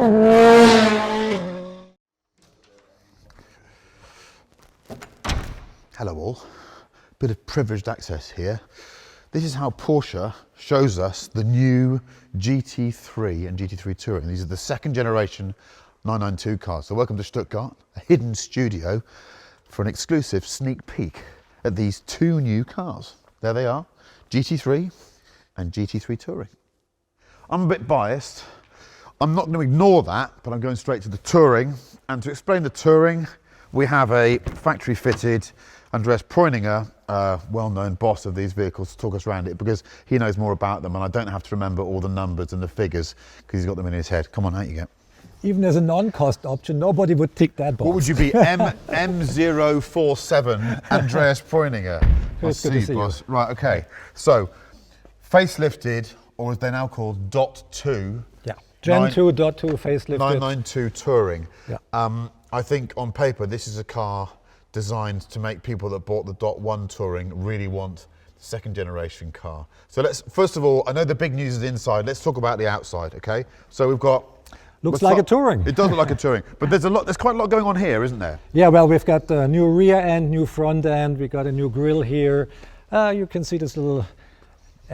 Hello all, bit of privileged access here. This is how Porsche shows us the new GT3 and GT3 Touring. These are the second generation 992 cars. So welcome to Stuttgart, a hidden studio for an exclusive sneak peek at these two new cars. There they are, GT3 and GT3 Touring. I'm a bit biased. I'm not going to ignore that, but I'm going straight to the Touring. And to explain the Touring, we have a factory fitted Andreas Preuninger, well-known boss of these vehicles, to talk us around it because he knows more about them and I don't have to remember all the numbers and the figures because he's got them in his head. Come on, out you go. Even as a non-cost option, nobody would tick that box. What would you be? M047 Andreas Preuninger. Good to see boss. you. Right, okay. So, facelifted, or as they're now called, Dot 2. Yeah, Gen 2, Dot 2 facelifted. 992 Touring. Yeah. I think on paper this is a car designed to make people that bought the Dot 1 Touring really want the second generation car. So let's, first of all, I know the big news is inside, let's talk about the outside, okay? So we've got... Looks like a Touring. It does look like a Touring, but there's quite a lot going on here, isn't there? Yeah, well, we've got a new rear end, new front end, we got a new grille here. You can see this little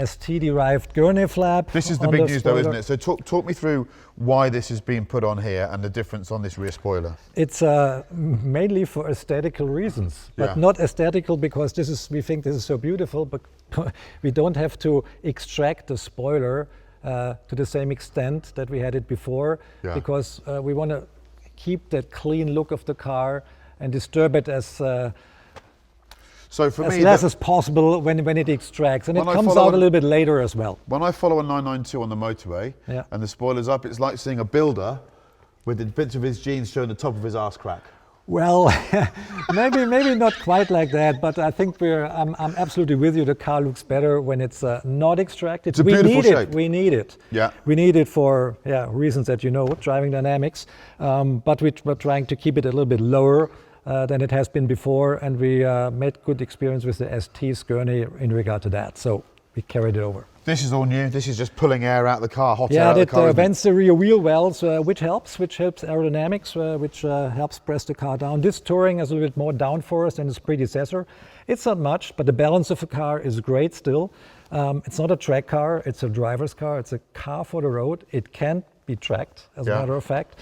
ST-derived gurney flap. This is the big news though, isn't it? So talk me through why this is being put on here and the difference on this rear spoiler. It's mainly for aesthetical reasons, but Yeah. not aesthetical because we think this is so beautiful, but we don't have to extract the spoiler to the same extent that we had it before, Yeah. because we want to keep that clean look of the car and disturb it as So for me, less as possible when it extracts, and it comes out a little bit later as well. When I follow a 992 on the motorway Yeah. and the spoiler's up, it's like seeing a builder with the bits of his jeans showing the top of his arse crack. Well, maybe not quite like that, but I think I'm absolutely with you. The car looks better when it's not extracted. It's a beautiful shape. We need it. Yeah. We need it for reasons that you know, driving dynamics. But we're trying to keep it a little bit lower than it has been before, and we made good experience with the ST gurney in regard to that. So we carried it over. This is all new. This is just pulling air out of the car, hot air Yeah, out of the it car. vents the rear wheel wells, which helps aerodynamics, which helps press the car down. This Touring is a little bit more downforce than its predecessor. It's not much, but the balance of the car is great still. It's not a track car, it's a driver's car. It's a car for the road. It can't be tracked, as a matter of fact.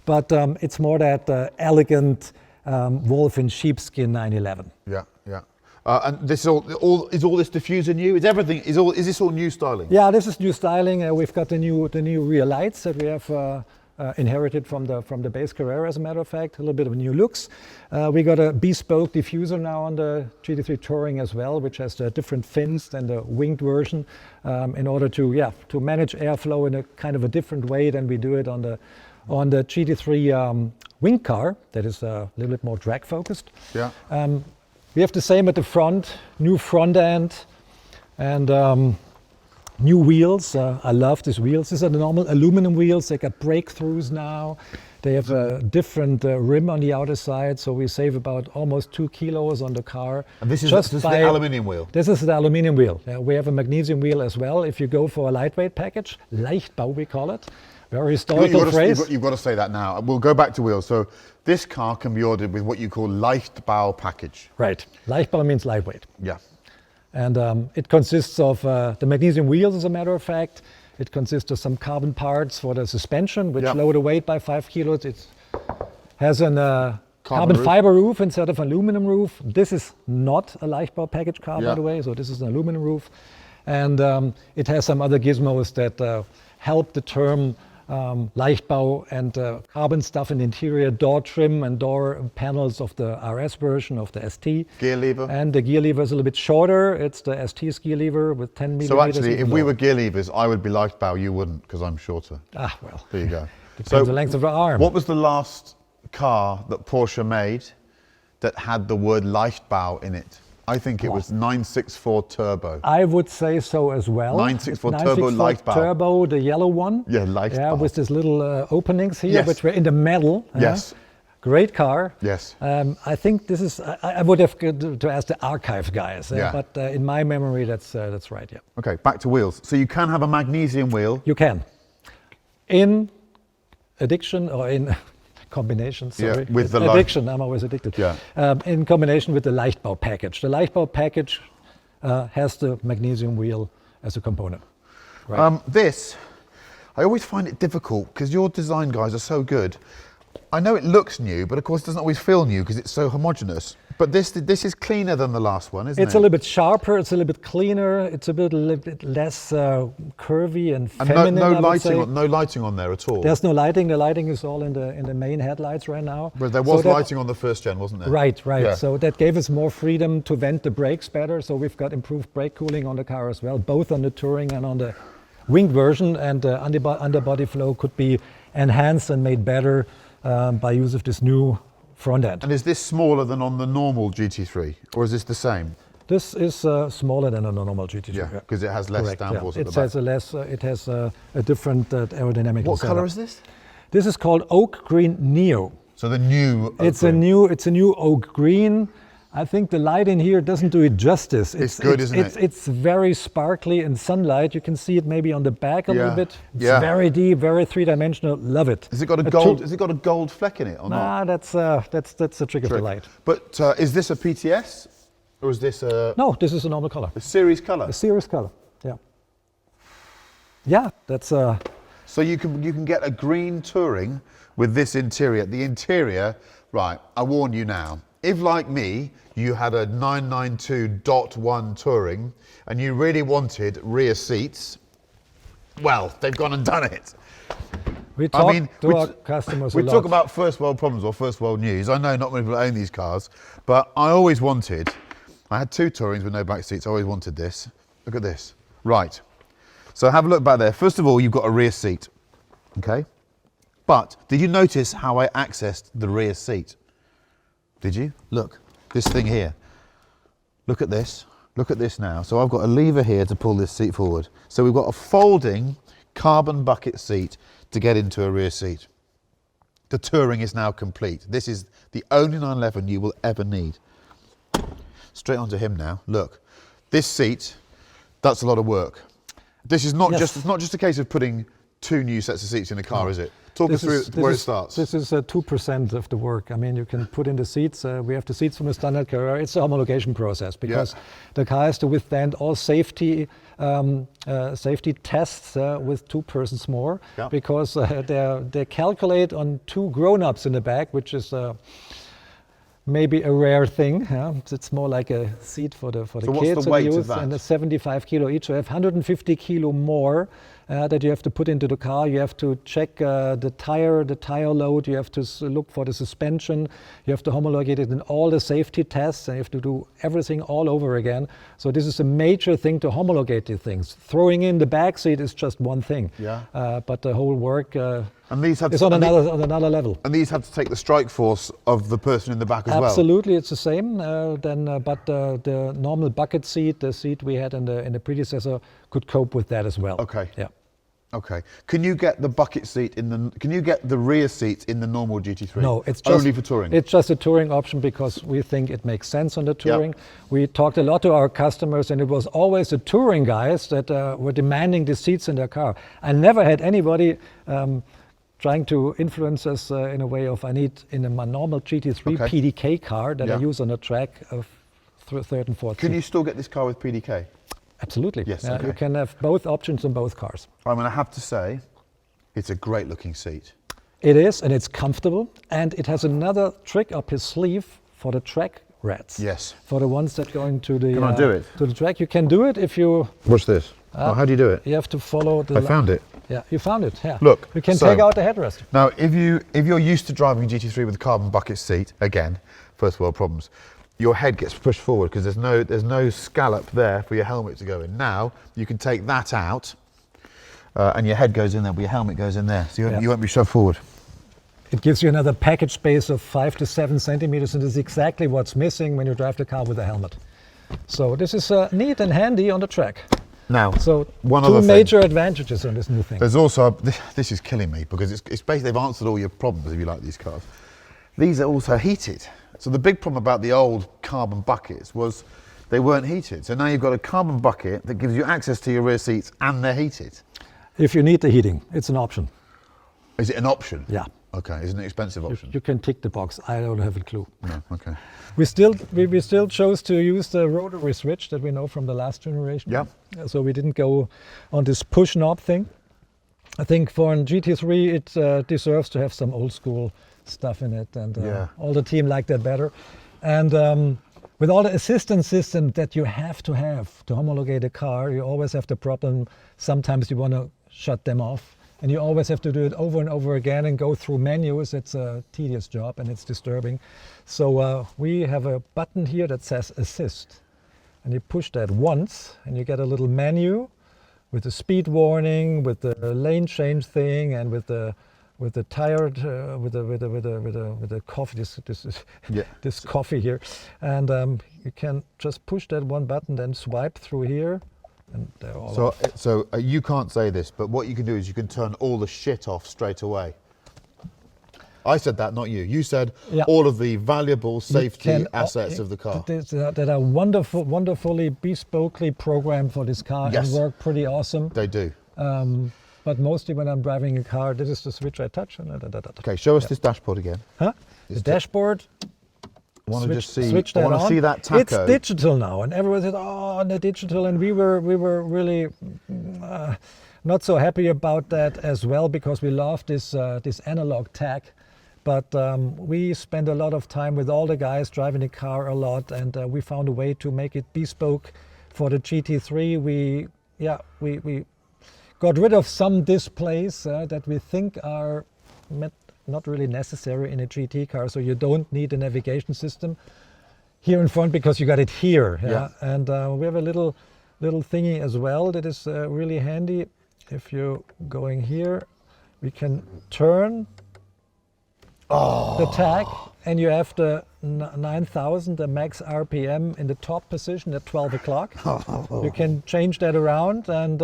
But it's more that elegant wolf in sheepskin 911. Yeah, yeah. And this is all this diffuser new? Is this all new styling? Yeah, this is new styling. We've got the new rear lights that we have inherited from the base Carrera, as a matter of fact. A little bit of new looks. We got a bespoke diffuser now on the GT3 Touring as well, which has different fins than the winged version, in order to manage airflow in a kind of a different way than we do it on the GT3 wing car. That is a little bit more drag focused. Yeah. We have the same at the front, new front end, and new wheels. I love these wheels. These are the normal aluminum wheels. They got breakthroughs now. They have a different rim on the outer side, so we save about almost 2 kilos on the car. And this is the aluminium wheel? This is the aluminium wheel. Yeah, we have a magnesium wheel as well. If you go for a lightweight package, Leichtbau we call it. Very historical phrase. You've got to say that now. We'll go back to wheels. So this car can be ordered with what you call Leichtbau package. Right. Leichtbau means lightweight. Yeah. And it consists of the magnesium wheels, as a matter of fact. It consists of some carbon parts for the suspension, which lower the weight by 5 kilos. It has a carbon fiber roof instead of aluminum roof. This is not a Leichtbau package car, by the way, so this is an aluminum roof. And it has some other gizmos that help the term Leichtbau and carbon stuff in the interior, door trim and door panels of the RS version of the ST. Gear lever. And the gear lever is a little bit shorter. It's the ST's gear lever with 10 millimeters. So actually, if we were gear levers, I would be Leichtbau, you wouldn't, because I'm shorter. Ah, well. There you go. Depends the length of the arm. What was the last car that Porsche made that had the word Leichtbau in it? I think it was 964 Turbo. I would say so as well. 964 Turbo Leichtbau. Turbo, the yellow one. Yeah, Leichtbau. Yeah, with these little openings here, which were in the metal. Yes. Great car. Yes. I think this is, I would have to ask the archive guys, but in my memory, that's right, yeah. Okay, back to wheels. So you can have a magnesium wheel. You can. In addiction or in combination, sorry. with the addiction, I'm always addicted. Yeah. In combination with the Leichtbau package. The Leichtbau package has the magnesium wheel as a component. Right. This, I always find it difficult because your design guys are so good. I know it looks new, but of course it doesn't always feel new because it's so homogeneous. But this is cleaner than the last one, isn't it? It's a little bit sharper, it's a little bit cleaner, it's a little bit less curvy and feminine. No lighting on there at all. There's no lighting. The lighting is all in the main headlights right now. But there was lighting on the first gen, wasn't there? Right. Yeah. So that gave us more freedom to vent the brakes better. So we've got improved brake cooling on the car as well, both on the Touring and on the winged version. And the underbody flow could be enhanced and made better by use of this new front end. And is this smaller than on the normal GT3, or is this the same? This is smaller than a normal GT3. Yeah, because it has less downforce at the back. It has a different aerodynamic. What colour is this? This is called Oak Green Neo. So the new. It's a new oak green. I think the light in here doesn't do it justice. It's good, isn't it? It's very sparkly in sunlight. You can see it maybe on the back a little bit. It's Yeah. very deep, very three-dimensional. Love it. Has it got a gold? Has it got a gold fleck in it or not? Nah, that's the trick of the light. But is this a PTS, or is this a No, this is a normal color. series colour? A series color. Yeah. Yeah, that's So you can get a green Touring with this interior. The interior, right? I warn you now. If, like me, you had a 992.1 Touring and you really wanted rear seats, well, they've gone and done it. we talk to our customers a We lot. talk about first world problems or first world news. I know not many people own these cars, but I always wanted, I had two Tourings with no back seats. I always wanted this. Look at this. Right. So have a look back there. First of all, you've got a rear seat, okay? But did you notice how I accessed the rear seat? Did you? Look, this thing here. Look at this. Look at this now. So I've got a lever here to pull this seat forward. So we've got a folding carbon bucket seat to get into a rear seat. The Touring is now complete. This is the only 911 you will ever need. Straight onto him now. Look, this seat, that's a lot of work. This is not just, it's not just a case of putting two new sets of seats in a car, is it? Talk us through where it starts. This is 2% of the work. I mean, you can put in the seats. We have the seats from a standard Carrera. It's a homologation process because the car has to withstand all safety tests with two persons more because they calculate on two grown-ups in the back, which is maybe a rare thing. It's more like a seat for the kids. What's the weight of that? And a 75 kilo each. So you have 150 kilo more that you have to put into the car. You have to check the tire load. You have to look for the suspension. You have to homologate it in all the safety tests, and you have to do everything all over again. So this is a major thing to homologate these things. Throwing in the back seat is just one thing. But the whole work and these have is on another level. And these have to take the strike force of the person in the back as well. Absolutely, it's the same. But the normal bucket seat, the seat we had in the predecessor, could cope with that as well. Okay. Yeah. Okay. Can you get the bucket seat in the? Can you get the rear seats in the normal GT3? No, it's just only for Touring. It's just a Touring option because we think it makes sense on the Touring. We talked a lot to our customers, and it was always the Touring guys that were demanding the seats in their car. I never had anybody trying to influence us in a way of I need in a normal GT3 PDK car that I use on a track of third and fourth. Can you still get this car with PDK? Absolutely. Yes. You can have both options on both cars. I'm going to have to say, it's a great looking seat. It is, and it's comfortable, and it has another trick up his sleeve for the track rats. Yes. For the ones that go into the Can I do it? To the track. You can do it if you. Watch this. How do you do it? You have to follow the. I found it. Yeah, you found it. Yeah. Look. You can take out the headrest. Now, if you're used to driving a GT3 with a carbon bucket seat, again, first world problems. Your head gets pushed forward because there's no scallop there for your helmet to go in. Now you can take that out, and your head goes in there, but your helmet goes in there, so you won't be shoved forward. It gives you another package space of 5 to 7 centimeters, and this is exactly what's missing when you drive the car with a helmet. So this is neat and handy on the track. Now, so one two other thing. major advantages on this new thing. There's also this is killing me because it's basically they've answered all your problems if you like these cars. These are also heated. So the big problem about the old carbon buckets was they weren't heated. So now you've got a carbon bucket that gives you access to your rear seats and they're heated. If you need the heating, it's an option. Is it an option? Yeah. Okay. Is it an expensive option? You can tick the box. I don't have a clue. No. Okay. We still chose to use the rotary switch that we know from the last generation. Yeah. So we didn't go on this push knob thing. I think for a GT3 it deserves to have some old school stuff in it, and all the team liked that better. And with all the assistance system that you have to homologate a car, you always have the problem. Sometimes you want to shut them off, and you always have to do it over and over again and go through menus. It's a tedious job and it's disturbing. So we have a button here that says assist, and you push that once and you get a little menu with the speed warning, with the lane change thing, and with the tire, with the coffee. This coffee here, and you can just push that one button, then swipe through here, and they're all off. So you can't say this, but what you can do is you can turn all the shit off straight away. I said that, not you. You said all of the valuable safety assets of the car. That are wonderfully bespokely programmed for this car and work pretty awesome. They do. But mostly when I'm driving a car, this is the switch I touch. Okay, show us this dashboard again. Huh? The dashboard. I want to just see. Switch I that want to on. see that tacho. It's digital now, and everyone said, "Oh, and the digital," and we were really not so happy about that as well, because we love this analog tag. But we spent a lot of time with all the guys driving the car a lot, and we found a way to make it bespoke for the GT3. We got rid of some displays that we think are not really necessary in a GT car, so you don't need a navigation system here in front because you got it here. And we have a little thingy as well that is really handy. If you're going here, we can turn the tag, and you have the 9,000, the max RPM in the top position at 12 o'clock. You can change that around, and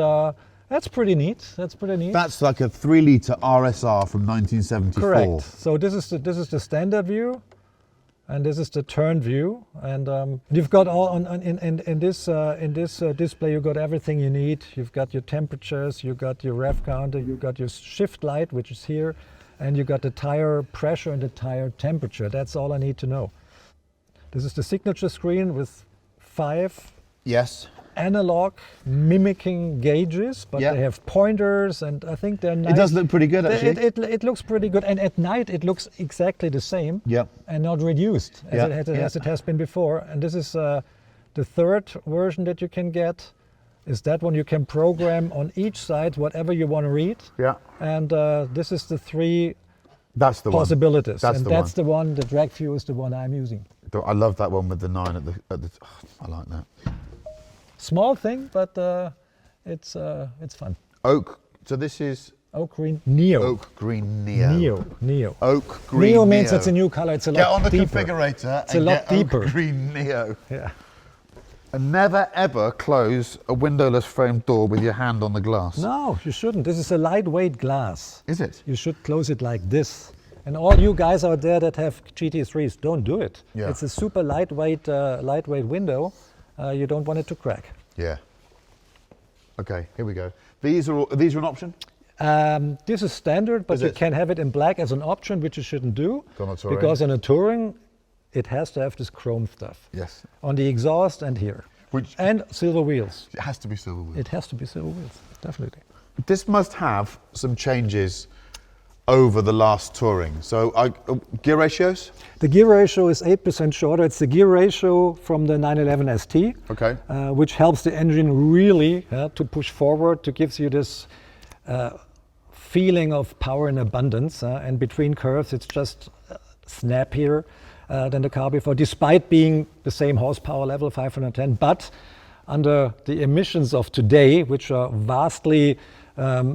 that's pretty neat. That's like a 3-litre RSR from 1974. Correct. So this is the standard view, and this is the turn view, and you've got all in this display. You got everything you need. You've got your temperatures, you got your rev counter, you got your shift light, which is here, and you got the tire pressure and the tire temperature. That's all I need to know. This is the signature screen with 5 analog mimicking gauges, but they have pointers, and I think they're nice. It does look pretty good, actually. It looks pretty good, and at night it looks exactly the same and not reduced as it has been before. And this is the third version that you can get. Is that one you can program on each side whatever you want to read. And this is the 3 possibilities. That's the one. The drag view is the one I'm using. I love that one with the 9 at the I like that. Small thing, but it's fun. Oak. So this is Oak Green Neo. Oak Green Neo. Neo. Oak Green Neo means it's a new color. It's a lot deeper. Get on the configurator it's and a lot get deeper. Oak Green Neo. Yeah. And never ever close a windowless frame door with your hand on the glass. No, you shouldn't. This is a lightweight glass. Is it? You should close it like this. And all you guys out there that have GT3s, don't do it. It's a super lightweight window. You don't want it to crack. Yeah. Okay, here we go. These are an option? This is standard, but you can have it in black as an option, which you shouldn't do. Because on a touring, it has to have this chrome stuff. Yes. On the exhaust and here. And silver wheels. It has to be silver wheels. It has to be silver wheels, definitely. This must have some changes over the last touring. So gear ratios? The gear ratio is 8% shorter. It's the gear ratio from the 911 ST, which helps the engine really to push forward, to gives you this feeling of power and abundance. And between curves, it's just snappier than the car before, despite being the same horsepower level, 510. But under the emissions of today, which are vastly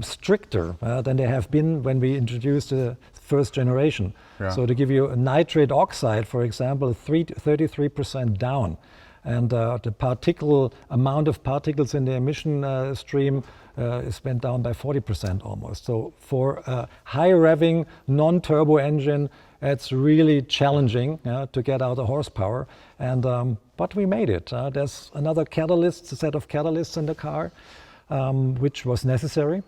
stricter than they have been when we introduced the first generation. So to give you a nitrate oxide, for example, 33% down. And the amount of particles in the emission stream is went down by 40% almost. So for a high revving, non-turbo engine, it's really challenging to get out the horsepower. And but we made it. There's another catalyst, a set of catalysts in the car. which was necessary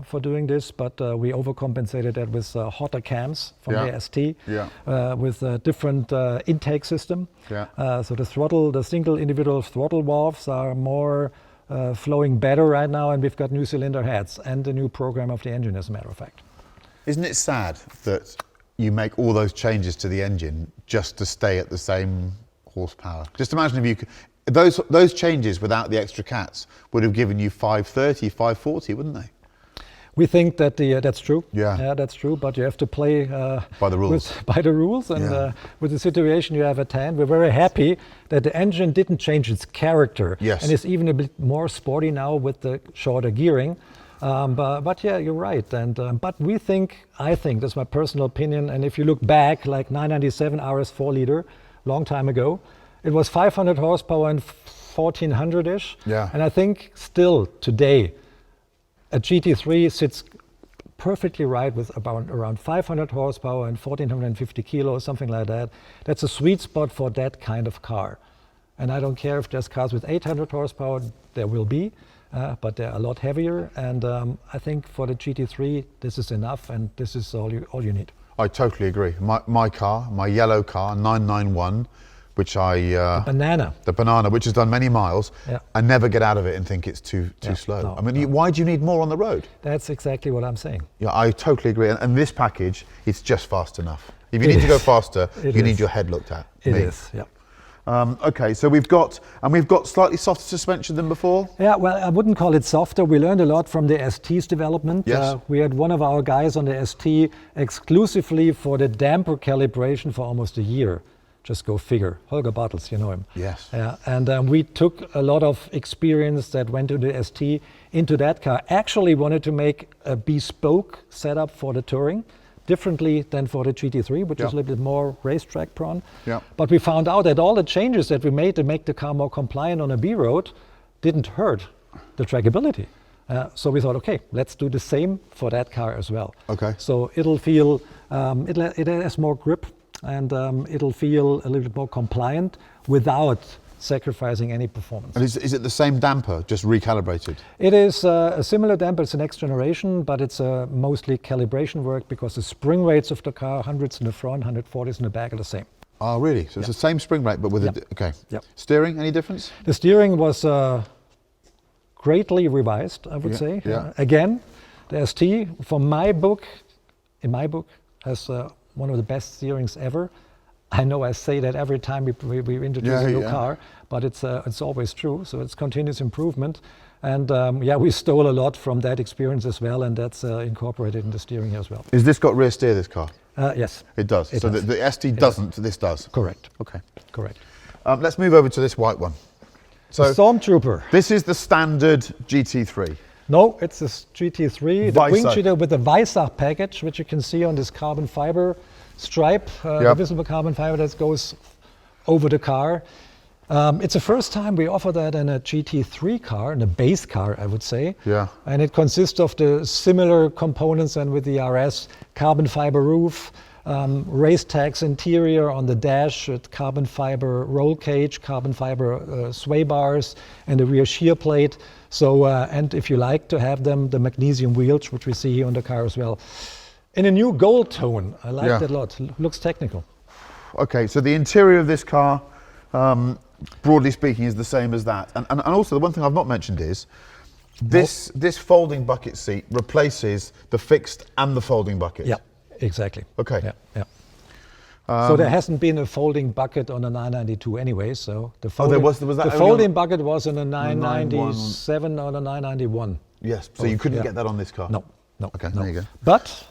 for doing this, but we overcompensated that with hotter cams from the ST, with a different intake system. So the single individual throttle valves are more flowing better right now, and we've got new cylinder heads and the new program of the engine, as a matter of fact. Isn't it sad that you make all those changes to the engine just to stay at the same horsepower? Just imagine if you could, those changes without the extra cats would have given you 530, 540, wouldn't they? We think that that's true. Yeah, that's true. But you have to play by the rules. By the rules, and with the situation you have at hand, we're very happy that the engine didn't change its character. Yes. And it's even a bit more sporty now with the shorter gearing. But yeah, you're right. And but I think that's my personal opinion. And if you look back, like 997 RS 4-liter, long time ago, it was 500 horsepower and 1400-ish. Yeah. And I think still today, a GT3 sits perfectly right with around 500 horsepower and 1450 kilos, something like that. That's a sweet spot for that kind of car. And I don't care if there's cars with 800 horsepower, there will be. But they're a lot heavier, and I think for the GT3 this is enough, and this is all you need. I totally agree. My car, my yellow car, 991, which the banana, which has done many miles, I never get out of it and think it's too slow. No, I mean, why do you need more on the road? That's exactly what I'm saying. Yeah, I totally agree. And this package, it's just fast enough. If you need to go faster, you need your head looked at. It is, yeah. Okay, so we've got slightly softer suspension than before? Yeah, well, I wouldn't call it softer. We learned a lot from the ST's development. Yes. We had one of our guys on the ST exclusively for the damper calibration for almost a year. Just go figure. Holger Bartels, you know him. Yes. And we took a lot of experience that went into the ST into that car. Actually wanted to make a bespoke setup for the touring, differently than for the GT3, which is a little bit more racetrack prone. Yeah. But we found out that all the changes that we made to make the car more compliant on a B road didn't hurt the trackability. So we thought, okay, let's do the same for that car as well. Okay. So it'll feel, it has more grip, and it'll feel a little bit more compliant without sacrificing any performance. And is it the same damper, just recalibrated? It is a similar damper. It's the next generation, but it's mostly calibration work because the spring rates of the car, 100s in the front, 140s in the back, are the same. Oh, really? So it's the same spring rate, but with okay. Yep. Steering, any difference? The steering was greatly revised, I would say. Yeah. Again, the ST, in my book, has one of the best steerings ever. I know I say that every time we introduce a new car, but it's always true. So it's continuous improvement. And we stole a lot from that experience as well, and that's incorporated in the steering here as well. Is this got rear steer, this car? Yes. It does. So the ST doesn't, this does? Correct. Okay. Correct. Let's move over to this white one. So the Stormtrooper. This is the standard GT3. No, it's a GT3, the wing cheater with the Weissach package, which you can see on this carbon fiber stripe, the visible carbon fiber that goes over the car. It's the first time we offer that in a GT3 car, in a base car, I would say. Yeah. And it consists of the similar components and with the RS, carbon fiber roof, race tags interior on the dash, carbon fiber roll cage, carbon fiber sway bars, and the rear shear plate. So, and if you like to have them, the magnesium wheels, which we see here on the car as well. In a new gold tone. I like that a lot. Looks technical. Okay, so the interior of this car, broadly speaking, is the same as that. And also, the one thing I've not mentioned is, this folding bucket seat replaces the fixed and the folding bucket. Yeah, exactly. Okay. Yeah. So there hasn't been a folding bucket on a 992 anyway. So the folding, was that the folding bucket was in a 997 or a 991. Yes. So you couldn't get that on this car. No. Okay. There you go. But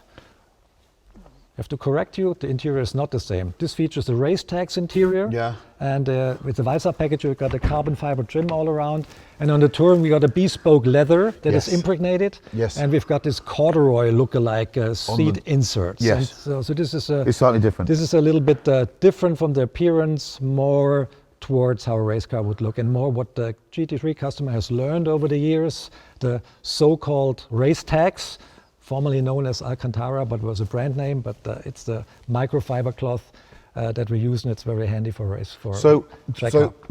I have to correct you. The interior is not the same. This features the race tags interior. Yeah. And with the Weissach package, we've got a carbon fiber trim all around. And on the Touring, we got a bespoke leather that is impregnated. Yes. And we've got this corduroy look-alike seat inserts. Yes. And so this is it's slightly different. This is a little bit different from the appearance, more towards how a race car would look, and more what the GT3 customer has learned over the years, the so-called race tags, formerly known as Alcantara, but was a brand name, but it's the microfiber cloth that we use, and it's very handy for race. So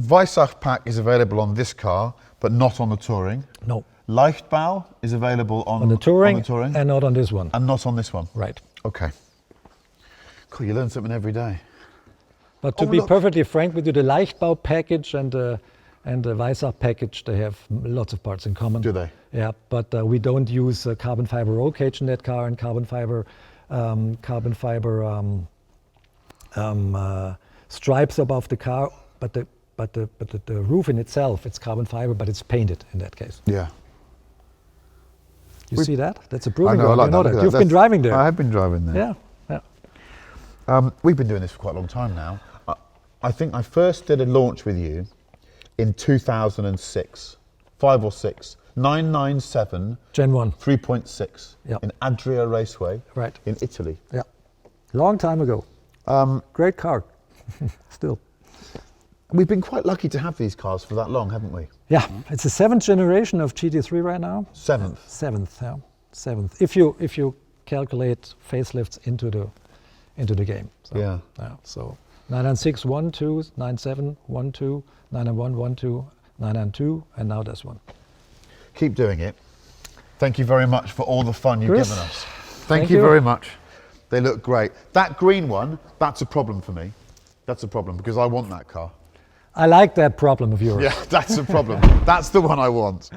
Weissach pack is available on this car, but not on the Touring. No. Leichtbau is available On the Touring, on the Touring and not on this one. and not on this one. Right. Okay. Cool, you learn something every day. But to Oh, be look. perfectly frank with you, the Leichtbau package and the Weissach package, they have lots of parts in common. Do they? Yeah, but we don't use carbon fiber roll cage in that car and carbon fiber stripes above the car. But the roof in itself, it's carbon fiber, but it's painted in that case. Yeah. You see that? That's a proving I know, I ground. like You know that. that. Look at You've that. been driving there. I have been driving there. Yeah, yeah. We've been doing this for quite a long time now. I think I first did a launch with you in 2006, 5 or 6, 997 Gen 1. 3.6 Yep. in Adria Raceway Right. in Italy. Yeah. Long time ago. Great car. Still. We've been quite lucky to have these cars for that long, haven't we? Yeah, it's the 7th generation of GT3 right now. 7th. 7th, yeah. 7th. If you calculate facelifts into the game. So, Yeah. So 996, 1, 2, 97, 1, 2, 991, 1, 2, 992, and now this one. Keep doing it. Thank you very much for all the fun you've Chris, given us. thank you you. very much. They look great. That green one, that's a problem for me. That's a problem because I want that car. I like that problem of yours. Yeah, that's a problem. That's the one I want.